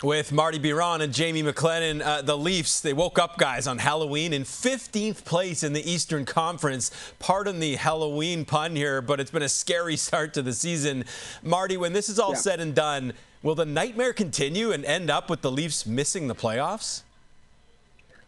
With Marty Biron and Jamie McLennan, the Leafs, they woke up, guys, on Halloween in 15th place in the Eastern Conference. Pardon the Halloween pun here, but it's been a scary start to the season. Marty, when this is all said and done, will the nightmare continue and end up with the Leafs missing the playoffs?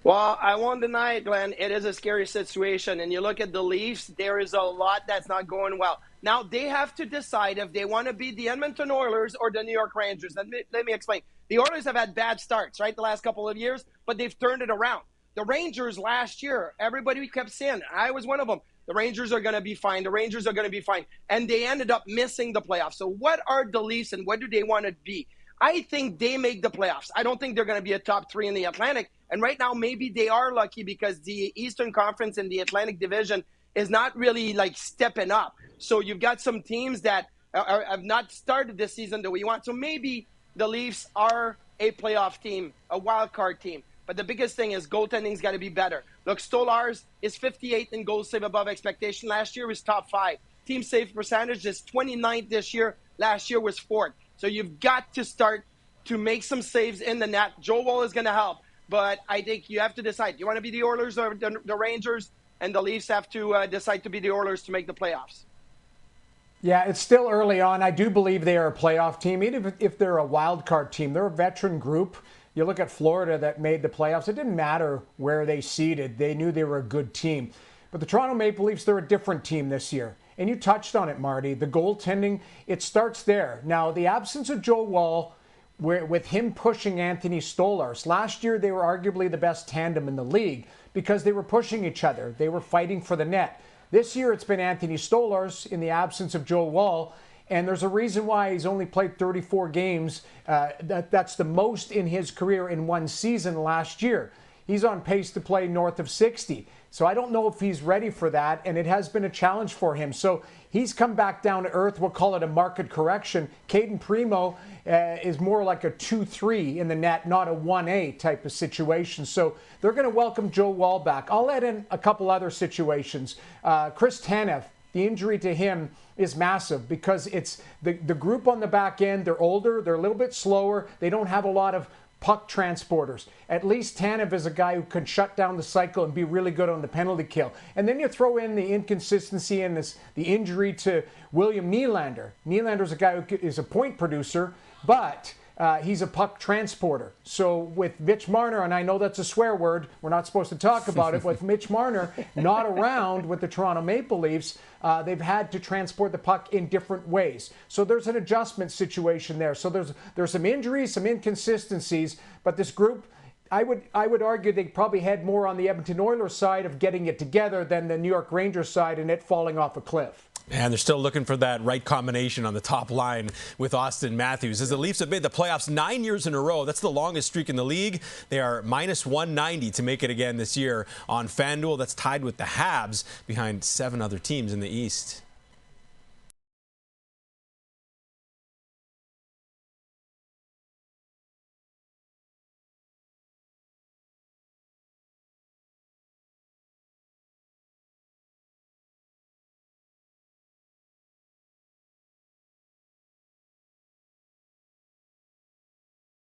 Well, I won't deny it, Glenn. It is a scary situation. And you look at the Leafs, there is a lot that's not going well. Now, they have to decide if they want to be the Edmonton Oilers or the New York Rangers. Let me explain. The Oilers have had bad starts, right, the last couple of years, but they've turned it around. The Rangers last year, everybody kept saying, I was one of them, the Rangers are going to be fine. The Rangers are going to be fine. And they ended up missing the playoffs. So what are the Leafs and what do they want to be? I think they make the playoffs. I don't think they're going to be a top three in the Atlantic. And right now, maybe they are lucky because the Eastern Conference and the Atlantic Division is not really like stepping up. So you've got some teams that have not started this season the way you want. So maybe the Leafs are a playoff team, a wild card team. But the biggest thing is goaltending's got to be better. Look, Stolarz is 58th in goals saved above expectation. Last year was top 5. Team save percentage is 29th this year. Last year was 4th. So you've got to start to make some saves in the net. Joe Woll is going to help. But I think you have to decide. Do you want to be the Oilers or the Rangers? And the Leafs have to decide to be the Oilers to make the playoffs. Yeah, it's still early on. I do believe they are a playoff team. Even if they're a wild card team, they're a veteran group. You look at Florida that made the playoffs. It didn't matter where they seeded. They knew they were a good team. But the Toronto Maple Leafs, they're a different team this year. And you touched on it, Marty. The goaltending, it starts there. Now, the absence of Joe Woll, with him pushing Anthony Stolarz. Last year, they were arguably the best tandem in the league because they were pushing each other. They were fighting for the net. This year, it's been Anthony Stolarz in the absence of Joe Woll, and there's a reason why he's only played 34 games. That's the most in his career in one season last year. He's on pace to play north of 60. So I don't know if he's ready for that, and it has been a challenge for him. So he's come back down to earth. We'll call it a market correction. Caden Primo is more like a 2-3 in the net, not a 1A type of situation. So they're going to welcome Joe Woll back. I'll add in a couple other situations. Chris Tanev, the injury to him is massive because it's the group on the back end. They're older. They're a little bit slower. They don't have a lot of puck transporters. At least Tanev is a guy who can shut down the cycle and be really good on the penalty kill. And then you throw in the inconsistency and the injury to William Nylander. Nylander's a guy who is a point producer, but he's a puck transporter. So with Mitch Marner, and I know that's a swear word, we're not supposed to talk about it, with Mitch Marner not around with the Toronto Maple Leafs, they've had to transport the puck in different ways. So there's an adjustment situation there. So there's some injuries, some inconsistencies, but this group, I would argue they probably had more on the Edmonton Oilers side of getting it together than the New York Rangers side and it falling off a cliff. And they're still looking for that right combination on the top line with Austin Matthews. As the Leafs have made the playoffs 9 years in a row, that's the longest streak in the league. They are minus 190 to make it again this year on FanDuel. That's tied with the Habs behind 7 other teams in the East.